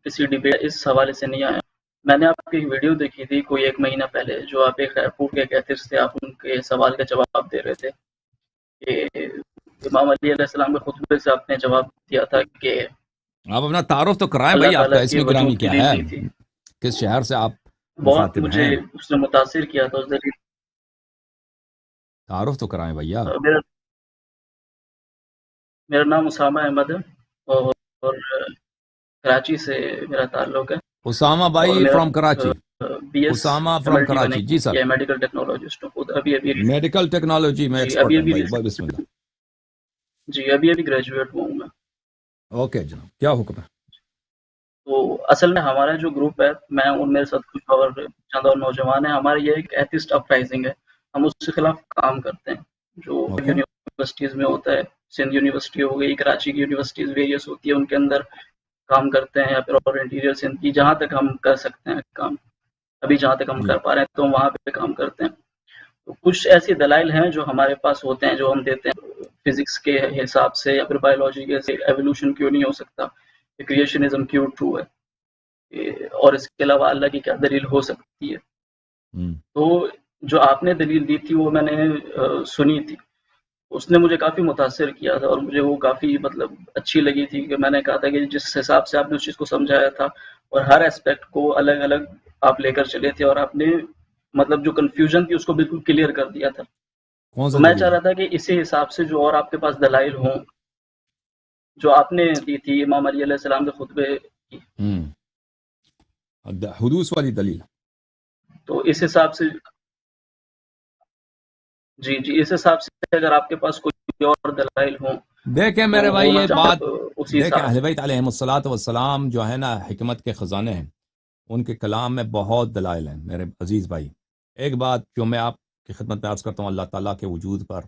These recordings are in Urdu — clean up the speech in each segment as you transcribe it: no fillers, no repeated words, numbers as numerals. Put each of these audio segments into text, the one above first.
کسی ڈبیٹ اس حوالے سے نہیں آیا. میں نے آپ کی ایک ویڈیو دیکھی تھی کوئی 1 مہینہ پہلے، جو آپ ایک ایئرپورٹ کے ایتھسٹ تھے، آپ ان کے سوال کا جواب دے رہے تھے کہ امام علی علیہ السلام کے خطبے سے آپ نے جواب دیا تھا کہ آپ اپنا تعارف تو کرائیں اللہ بھائی، آپ تعالیٰ کا اسم کے گرامی وجود کی کیا ہے، دلیل دی تھی. کس شہر سے آپ بہت مخاطب مجھے ہیں، اس نے متاثر کیا تھا اس دلیل. تعارف تو کرائیں بھیا. میرا نام اسامہ احمد ہے اور کراچی سے میرا تعلق ہے، اسامہ اور بھائی میرا from Karachi. B S Osama am from L T کا کراچی. جی سر. نہیں، میڈیکل ٹیکنالوجسٹ ہوں خود. ابھی میڈیکل ٹیکنالوجی میں جی ایکسپرٹ ابھی ہیں بھائی، بسم اللہ. ابھی گریجویٹ ہوا ہوں میں. اوکے جناب، کیا حکم ہے؟ تو اصل میں ہمارا جو گروپ ہے، میں اور میرے ساتھ کچھ اور چند اور نوجوان ہیں، ہمارا یہ ایک ایتھسٹ اپ رائزنگ ہے. ہم اس کے خلاف کام کرتے ہیں جو اوکے. یونیورسٹیز میں ہوتا ہے. سندھ یونیورسٹی ہو گئی، کراچی کی یونیورسٹیز ویریس ہوتی ہے، ان کے اندر کام کرتے ہیں، یا پھر اور انٹیریئر سندھ کی جہاں تک ہم کر سکتے ہیں کام، ابھی جہاں تک ہم جی کر پا رہے ہیں تو وہاں پہ کام کرتے ہیں. تو کچھ ایسی دلائل ہیں جو ہمارے پاس ہوتے ہیں، جو ہم دیتے ہیں فزکس کے حساب سے یا پھر بایولوجی کے، ایوولوشن کیوں نہیں ہو سکتا، کریشنزم کیوں ٹرو ہے، اور اس کے علاوہ اللہ کی کیا دلیل ہو سکتی ہے. تو جو آپ نے دلیل دی تھی وہ میں نے سنی تھی، اس نے مجھے کافی متاثر کیا تھا، اور مجھے وہ کافی اچھی لگی تھی کہ میں نے کہا تھا کہ جس حساب سے آپ نے اس چیز کو سمجھایا تھا اور ہر ایسپیکٹ کو الگ الگ آپ لے کر چلے تھے، اور آپ نے جو کنفیوژن تھی اس کو بالکل کلیئر کر دیا تھا. کون تو سا میں دلیل؟ چاہ رہا تھا کہ اسی حساب سے جو اور آپ کے پاس دلائل ہوں جو آپ نے دی تھی امام علی علیہ السلام کے خطبے کی، حدوث والی دلیل. تو اس حساب سے جی اس حساب سے اگر آپ کے پاس کوئی اور دلائل ہوں دیکھیں تو میرے وہ بھائی، میں یہ چاہتا بات ہوں اسی دیکھیں، حساب اہل سے. بیت علیہم الصلاۃ والسلام جو ہے نا حکمت کے خزانے ہیں، ان کے کلام میں بہت دلائل ہیں میرے عزیز بھائی. ایک بات جو میں آپ کی خدمت میں عرض کرتا ہوں اللہ تعالیٰ کے وجود پر،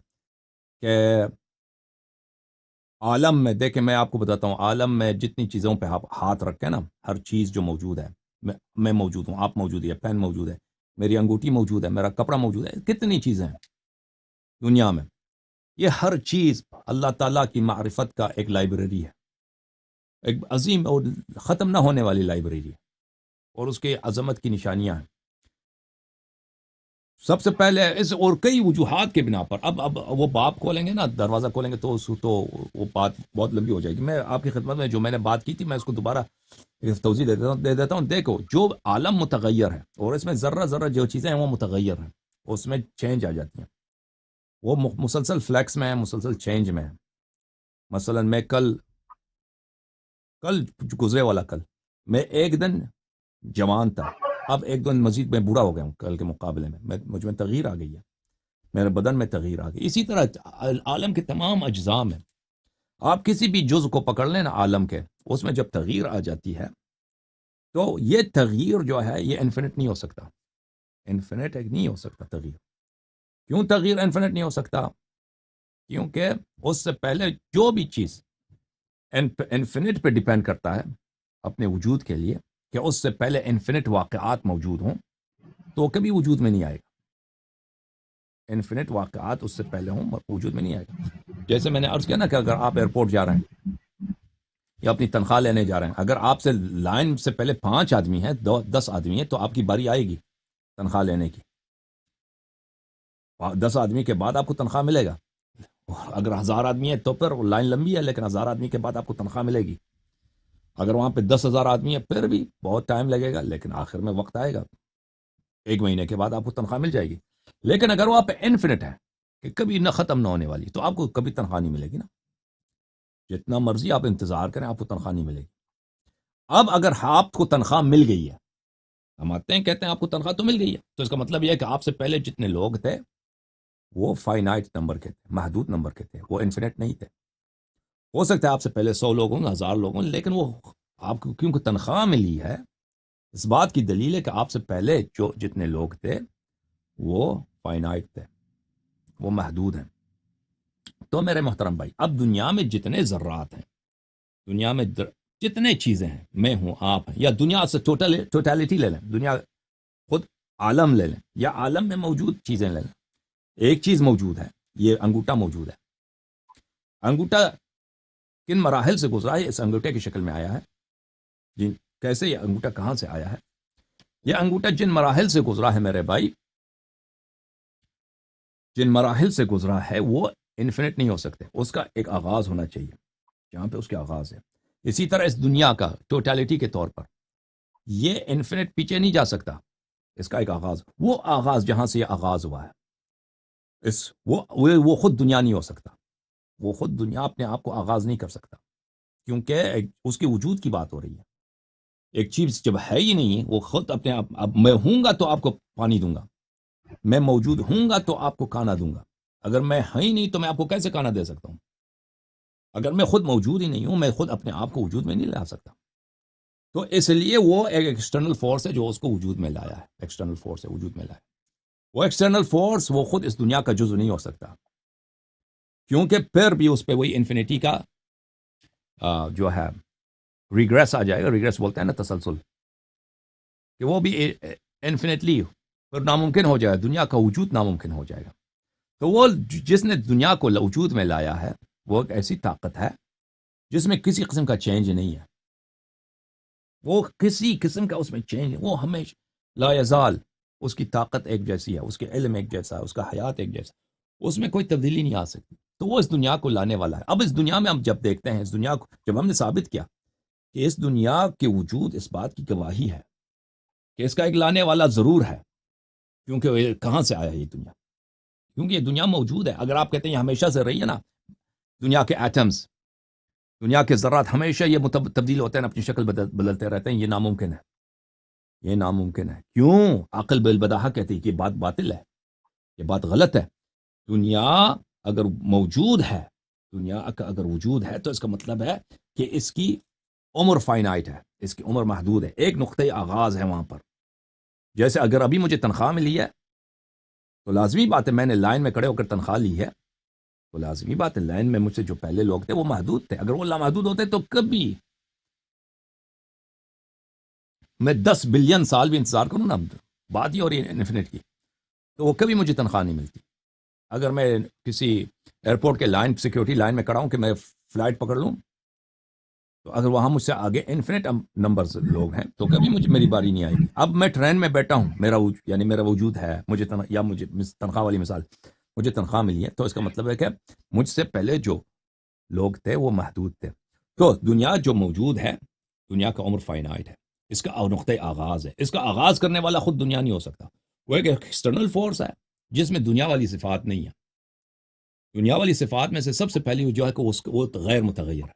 کہ عالم میں، دیکھیں میں آپ کو بتاتا ہوں، عالم میں جتنی چیزوں پہ آپ ہاتھ رکھیں نا، ہر چیز جو موجود ہے، میں موجود ہوں، آپ موجود ہے، پین موجود ہے، میری انگوٹھی موجود ہے، میرا کپڑا موجود ہے، کتنی چیزیں ہیں دنیا میں، یہ ہر چیز اللہ تعالیٰ کی معرفت کا ایک لائبریری ہے، ایک عظیم اور ختم نہ ہونے والی لائبریری ہے، اور اس کے عظمت کی نشانیاں ہیں. سب سے پہلے اس اور کئی وجوہات کے بنا پر، اب وہ باب کھولیں گے نا، دروازہ کھولیں گے تو وہ بات بہت لمبی ہو جائے گی. میں آپ کی خدمت میں جو میں نے بات کی تھی میں اس کو دوبارہ توضیح دے دیتا ہوں. دیکھو، جو عالم متغیر ہے، اور اس میں ذرہ ذرہ جو چیزیں ہیں وہ متغیر ہیں، اس میں چینج آ جاتی ہیں، وہ مسلسل فلیکس میں ہے، مسلسل چینج میں ہے. مثلا میں کل گزرے والا کل میں ایک دن جوان تھا، اب ایک دن مزید میں بوڑھا ہو گیا ہوں کل کے مقابلے میں مجھ میں تغییر آ گئی ہے، میرے بدن میں تغییر آ گئی. اسی طرح عالم کے تمام اجزاء میں آپ کسی بھی جزء کو پکڑ لیں نا عالم کے، اس میں جب تغییر آ جاتی ہے تو یہ تغییر جو ہے یہ انفینٹ نہیں ہو سکتا، انفینٹ نہیں ہو سکتا تغییر. کیوں تغییر انفینٹ نہیں ہو سکتا؟ کیونکہ اس سے پہلے جو بھی چیز انفینٹ پہ ڈیپینڈ کرتا ہے اپنے وجود کے لیے، کہ اس سے پہلے انفینٹ واقعات موجود ہوں تو کبھی وجود میں نہیں آئے گا. انفینٹ واقعات اس سے پہلے ہوں وجود میں نہیں آئے گا. جیسے میں نے عرض کیا نا کہ اگر آپ ایئرپورٹ جا رہے ہیں یا اپنی تنخواہ لینے جا رہے ہیں، اگر آپ سے لائن سے پہلے 5 آدمی ہیں، 10 آدمی ہیں، تو آپ کی باری آئے گی تنخواہ لینے کی. 10 آدمی کے بعد آپ کو تنخواہ ملے گا. اگر 1000 آدمی ہے تو پھر لائن لمبی ہے، لیکن 1000 آدمی کے بعد آپ کو تنخواہ ملے گی. اگر وہاں پہ 10,000 آدمی ہے پھر بھی بہت ٹائم لگے گا، لیکن آخر میں وقت آئے گا، 1 مہینے کے بعد آپ کو تنخواہ مل جائے گی. لیکن اگر وہاں پہ انفینٹ ہے کہ کبھی نہ ختم نہ ہونے والی، تو آپ کو کبھی تنخواہ نہیں ملے گی نا. جتنا مرضی آپ انتظار کریں آپ کو تنخواہ نہیں ملے گی. اب اگر آپ کو تنخواہ مل گئی ہے، ہم آتے ہیں کہتے ہیں آپ کو تنخواہ تو مل گئی ہے، تو اس کا مطلب یہ ہے کہ آپ سے پہلے جتنے لوگ تھے وہ فائنائٹ نمبر کے تھے، محدود نمبر کے تھے، وہ انفینٹ نہیں تھے. ہو سکتا ہے آپ سے پہلے 100 لوگ ہوں، 1000 لوگ ہوں، لیکن وہ آپ کو کیونکہ تنخواہ ملی ہے، اس بات کی دلیل ہے کہ آپ سے پہلے جو جتنے لوگ تھے وہ فائنائٹ تھے، وہ محدود ہیں. تو میرے محترم بھائی، اب دنیا میں جتنے ذرات ہیں، دنیا میں جتنے چیزیں ہیں، میں ہوں، آپ ہیں، یا دنیا سے ٹوٹیلٹی لے لیں، دنیا خود عالم لے لیں، یا عالم میں موجود چیزیں لے لیں. ایک چیز موجود ہے، یہ انگوٹھا موجود ہے. انگوٹھا کن مراحل سے گزرا ہے، اس انگوٹھے کی شکل میں آیا ہے، کیسے یہ انگوٹھا کہاں سے آیا ہے؟ یہ انگوٹھا جن مراحل سے گزرا ہے میرے بھائی، جن مراحل سے گزرا ہے وہ انفینٹ نہیں ہو سکتے، اس کا ایک آغاز ہونا چاہیے جہاں پہ اس کے آغاز ہے۔ اسی طرح اس دنیا کا ٹوٹیلٹی کے طور پر یہ انفینٹ پیچھے نہیں جا سکتا، اس کا ایک آغاز، وہ آغاز جہاں سے یہ آغاز ہوا ہے، وہ خود دنیا نہیں ہو سکتا، وہ خود دنیا اپنے آپ کو آغاز نہیں کر سکتا، کیونکہ اس کے وجود کی بات ہو رہی ہے۔ ایک چیز جب ہے ہی نہیں، وہ خود اپنے آپ، اب میں ہوں گا تو آپ کو پانی دوں گا، میں موجود ہوں گا تو آپ کو کھانا دوں گا، اگر میں ہے ہی نہیں تو میں آپ کو کیسے کھانا دے سکتا ہوں؟ اگر میں خود موجود ہی نہیں ہوں، میں خود اپنے آپ کو وجود میں نہیں لا سکتا۔ تو اس لیے وہ ایک ایکسٹرنل فورس ہے جو اس کو وجود میں لایا ہے، ایکسٹرنل فورس ہے وجود میں لایا۔ وہ ایکسٹرنل فورس وہ خود اس دنیا کا جزو نہیں ہو سکتا، کیونکہ پھر بھی اس پہ وہی انفینٹی کا جو ہے ریگریس آ جائے گا، ریگریس بولتے ہیں نا تسلسل، کہ وہ بھی انفینٹلی پھر ناممکن ہو جائے گا، دنیا کا وجود ناممکن ہو جائے گا۔ تو وہ جس نے دنیا کو وجود میں لایا ہے وہ ایک ایسی طاقت ہے جس میں کسی قسم کا چینج نہیں ہے، وہ کسی قسم کا اس میں چینج نہیں، وہ ہمیشہ لا یزال، اس کی طاقت ایک جیسی ہے، اس کے علم ایک جیسا ہے، اس کا حیات ایک جیسا، اس میں کوئی تبدیلی نہیں آ سکتی۔ تو وہ اس دنیا کو لانے والا ہے۔ اب اس دنیا میں ہم جب دیکھتے ہیں، اس دنیا کو جب ہم نے ثابت کیا کہ اس دنیا کے وجود اس بات کی گواہی ہے کہ اس کا ایک لانے والا ضرور ہے، کیونکہ یہ کہاں سے آیا یہ دنیا؟ کیونکہ یہ دنیا موجود ہے۔ اگر آپ کہتے ہیں یہ ہمیشہ سے رہی ہے نا، دنیا کے ایٹمز، دنیا کے ذرات ہمیشہ یہ تبدیل ہوتے ہیں، اپنی شکل بدلتے رہتے ہیں، یہ ناممکن ہے، یہ ناممکن ہے۔ کیوں؟ عقل بالبداہہ کہتی ہے کہ یہ بات باطل ہے، یہ بات غلط ہے۔ دنیا اگر موجود ہے، دنیا اگر وجود ہے تو اس کا مطلب ہے کہ اس کی عمر فائنائٹ ہے، اس کی عمر محدود ہے، ایک نقطۂ آغاز ہے وہاں پر۔ جیسے اگر ابھی مجھے تنخواہ ملی ہے تو لازمی بات ہے، میں نے لائن میں کھڑے ہو کر تنخواہ لی ہے، تو لازمی بات ہے لائن میں مجھ سے جو پہلے لوگ تھے وہ محدود تھے، اگر وہ لامحدود ہوتے تو کبھی میں 10 بلین سال بھی انتظار کروں نا، بات ہی ہو رہی ہے انفینٹ کی، تو وہ کبھی مجھے تنخواہ نہیں ملتی۔ اگر میں کسی ایئرپورٹ کے لائن سیکیورٹی لائن میں کھڑا ہوں کہ میں فلائٹ پکڑ لوں، تو اگر وہاں مجھ سے آگے انفینٹ نمبرز لوگ ہیں تو کبھی میری باری نہیں آئے گی۔ اب میں ٹرین میں بیٹھا ہوں، میرا وجود ہے، مجھے تنخواہ والی مثال، مجھے تنخواہ ملی ہے، تو اس کا مطلب ہے کہ مجھ سے پہلے جو لوگ تھے وہ محدود تھے۔ تو دنیا جو موجود ہے، دنیا کا عمر فائنائٹ ہے، اس کا نقطۂ آغاز ہے، اس کا آغاز کرنے والا خود دنیا نہیں ہو سکتا، وہ ایک ایکسٹرنل فورس ہے جس میں دنیا والی صفات نہیں ہے۔ دنیا والی صفات میں سے سب سے پہلی جو ہے کہ وہ غیر متغیر ہے۔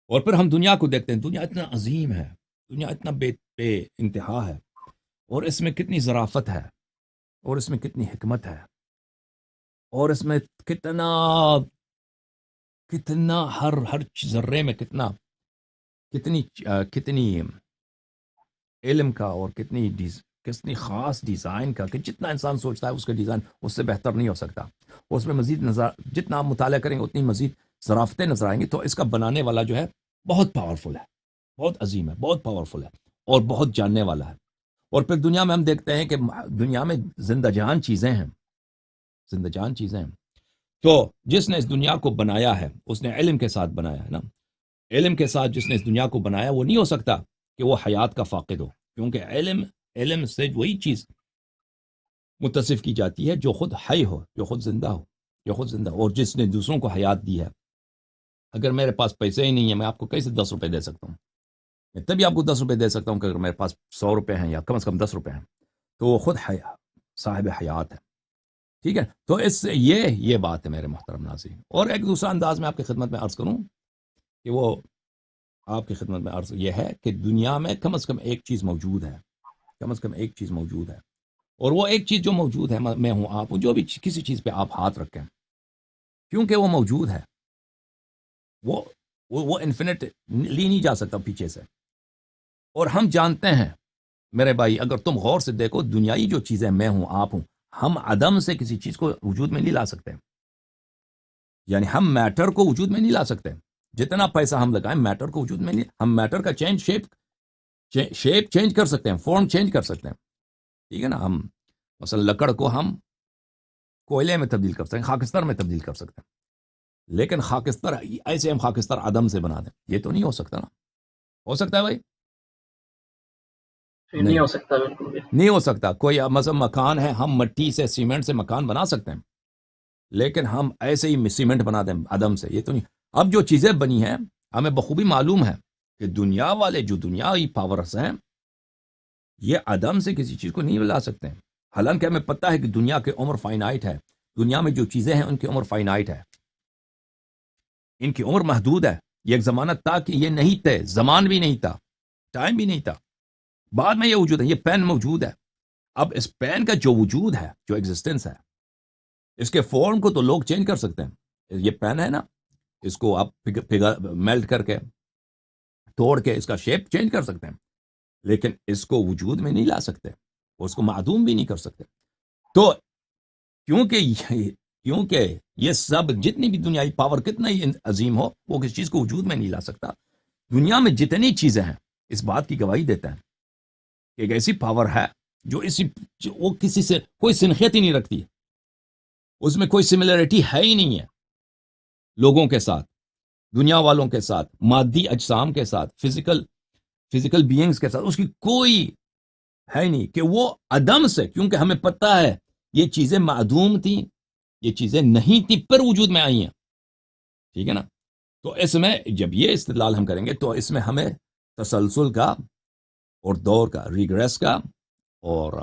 اور پھر ہم دنیا کو دیکھتے ہیں، دنیا اتنا عظیم ہے، دنیا اتنا بے انتہا ہے، اور اس میں کتنی ظرافت ہے، اور اس میں کتنی حکمت ہے، اور اس میں کتنا ہر ذرے میں کتنی علم کا، اور کتنی خاص ڈیزائن کا، کہ جتنا انسان سوچتا ہے اس کا ڈیزائن اس سے بہتر نہیں ہو سکتا۔ اس میں مزید جتنا آپ مطالعہ کریں گے اتنی مزید ظرافتیں نظر آئیں گی۔ تو اس کا بنانے والا جو ہے بہت پاورفل ہے، بہت عظیم ہے، بہت پاورفل ہے، اور بہت جاننے والا ہے۔ اور پھر دنیا میں ہم دیکھتے ہیں کہ دنیا میں زندہ جان چیزیں ہیں، زندہ جان چیزیں ہیں۔ تو جس نے اس دنیا کو بنایا ہے اس نے علم کے ساتھ بنایا ہے نا، علم کے ساتھ جس نے اس دنیا کو بنایا وہ نہیں ہو سکتا کہ وہ حیات کا فاقد ہو، کیونکہ علم سے وہی چیز متصف کی جاتی ہے جو خود حی ہو، جو خود زندہ ہو، اور جس نے دوسروں کو حیات دی ہے۔ اگر میرے پاس پیسے ہی نہیں ہیں، میں آپ کو کیسے 10 روپے دے سکتا ہوں؟ میں تبھی آپ کو 10 روپے دے سکتا ہوں کہ اگر میرے پاس 100 روپے ہیں، یا کم از کم 10 روپے ہیں، تو وہ خود صاحب حیات ہے، ٹھیک ہے؟ تو اس سے یہ بات ہے میرے محترم ناظرین۔ اور ایک دوسرا انداز میں آپ کی خدمت میں عرض کروں کہ وہ آپ کی خدمت میں عرض یہ ہے کہ دنیا میں کم از کم ایک چیز موجود ہے، کم از کم ایک چیز موجود ہے، اور وہ ایک چیز جو موجود ہے میں ہوں، آپ ہوں، جو بھی کسی چیز پہ آپ ہاتھ رکھیں، کیونکہ وہ موجود ہے، وہ انفینٹ لی نہیں جا سکتا پیچھے سے۔ اور ہم جانتے ہیں میرے بھائی، اگر تم غور سے دیکھو، دنیائی جو چیزیں میں ہوں، آپ ہوں، ہم عدم سے کسی چیز کو وجود میں نہیں لا سکتے، یعنی ہم میٹر کو وجود میں نہیں لا سکتے، جتنا پیسہ ہم لگائیں میٹر کو وجود میں نہیں، ہم میٹر کا شیپ چینج کر سکتے ہیں، فارم چینج کر سکتے ہیں، ٹھیک ہے نا؟ ہم مثلا لکڑ کو ہم کوئلے میں تبدیل کر سکتے ہیں، خاکستر میں تبدیل کر سکتے ہیں، لیکن خاکستر ایسے ہم خاکستر عدم سے بنا دیں، یہ تو نہیں ہو سکتا نا؟ ہو سکتا ہے بھائی؟ نہیں ہو سکتا بالکل بھی نہیں ہو سکتا. کوئی مثلا مکان ہے, ہم مٹی سے سیمنٹ سے مکان بنا سکتے ہیں, لیکن ہم ایسے ہی سیمنٹ بنا دیں عدم سے, یہ تو نہیں. اب جو چیزیں بنی ہیں ہمیں بخوبی معلوم ہے کہ دنیا والے جو دنیاوی پاورز ہیں یہ عدم سے کسی چیز کو نہیں لا سکتے ہیں. حالانکہ ہمیں پتہ ہے کہ دنیا کی عمر فائنائٹ ہے, دنیا میں جو چیزیں ہیں ان کی عمر فائنائٹ ہے, ان کی عمر محدود ہے. یہ ایک زمانہ تھا کہ یہ نہیں تھے, زمان بھی نہیں تھا, ٹائم بھی نہیں تھا, بعد میں یہ وجود ہے. یہ پین موجود ہے. اب اس پین کا جو وجود ہے, جو ایگزسٹنس ہے, اس کے فارم کو تو لوگ چینج کر سکتے ہیں. یہ پین ہے نا, اس کو آپ میلٹ کر کے توڑ کے اس کا شیپ چینج کر سکتے ہیں, لیکن اس کو وجود میں نہیں لا سکتے, اور اس کو معدوم بھی نہیں کر سکتے. تو کیونکہ یہ سب جتنی بھی دنیائی پاور کتنا ہی عظیم ہو, وہ کسی چیز کو وجود میں نہیں لا سکتا. دنیا میں جتنی چیزیں ہیں اس بات کی گواہی دیتے ہیں کہ ایک ایسی پاور ہے جو وہ کسی سے کوئی سنخیت ہی نہیں رکھتی, اس میں کوئی سملیرٹی ہے ہی نہیں ہے لوگوں کے ساتھ, دنیا والوں کے ساتھ, مادی اجسام کے ساتھ, فزیکل بینگز کے ساتھ, اس کی کوئی ہے نہیں کہ وہ عدم سے, کیونکہ ہمیں پتہ ہے یہ چیزیں معدوم تھیں, یہ چیزیں نہیں تھیں, پر وجود میں آئی ہیں. ٹھیک ہے نا. تو اس میں جب یہ استدلال ہم کریں گے تو اس میں ہمیں تسلسل کا اور دور کا, ریگریس کا, اور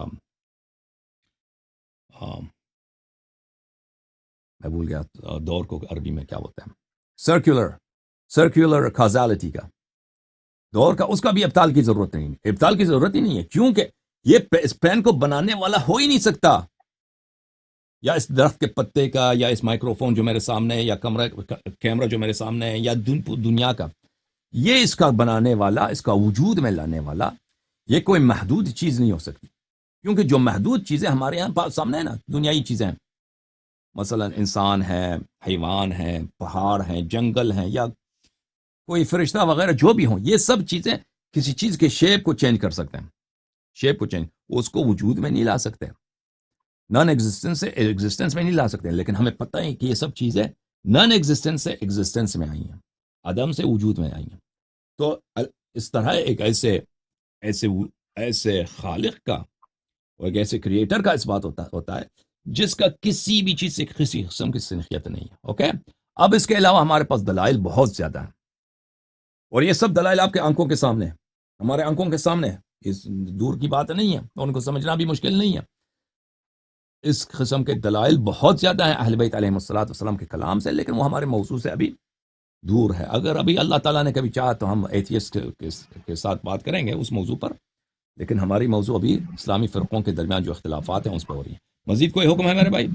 میں بھول گیا دور کو عربی میں کیا ہوتا ہے, سرکولر کازالٹی کا, دور کا, اس کا بھی ابطال کی ضرورت نہیں ہے. ابطال کی ضرورت ہی نہیں ہے, کیونکہ یہ اس پین کو بنانے والا ہو ہی نہیں سکتا, یا اس درخت کے پتے کا, یا اس مائکروفون جو میرے سامنے ہے, یا کیمرہ جو میرے سامنے ہے, یا دنیا کا, یہ اس کا بنانے والا, اس کا وجود میں لانے والا, یہ کوئی محدود چیز نہیں ہو سکتی. کیونکہ جو محدود چیزیں ہمارے یہاں سامنے ہیں نا, دنیائی چیزیں ہیں, مثلا انسان ہے, حیوان ہے, پہاڑ ہیں, جنگل ہیں, یا کوئی فرشتہ وغیرہ جو بھی ہوں, یہ سب چیزیں کسی چیز کے شیپ کو چینج کر سکتے ہیں, شیپ کو چینج, اس کو وجود میں نہیں لا سکتے, نان ایگزسٹنس سے ایگزسٹنس میں نہیں لا سکتے. لیکن ہمیں پتہ ہے کہ یہ سب چیزیں نان ایگزسٹنس سے ایگزسٹنس میں آئی ہیں, عدم سے وجود میں آئی ہیں. تو اس طرح ایک ایسے خالق کا اور ایک ایسے کریٹر کا اس بات ہوتا ہے جس کا کسی بھی چیز سے کسی قسم کی سنخیت نہیں ہے. اوکے, اب اس کے علاوہ ہمارے پاس دلائل بہت زیادہ ہیں, اور یہ سب دلائل آپ کے آنکھوں کے سامنے, ہمارے آنکھوں کے سامنے, اس دور کی بات نہیں ہے, ان کو سمجھنا بھی مشکل نہیں ہے. اس قسم کے دلائل بہت زیادہ ہیں اہل بیت علیہ السلام کے کلام سے, لیکن وہ ہمارے موضوع سے ابھی دور ہے. اگر ابھی اللہ تعالیٰ نے کبھی چاہا تو ہم ایتھیسٹ کے ساتھ بات کریں گے اس موضوع پر, لیکن ہماری موضوع ابھی اسلامی فرقوں کے درمیان جو اختلافات ہیں اس پہ ہو رہی ہیں. مزید کوئی حکم ہے میرے بھائی؟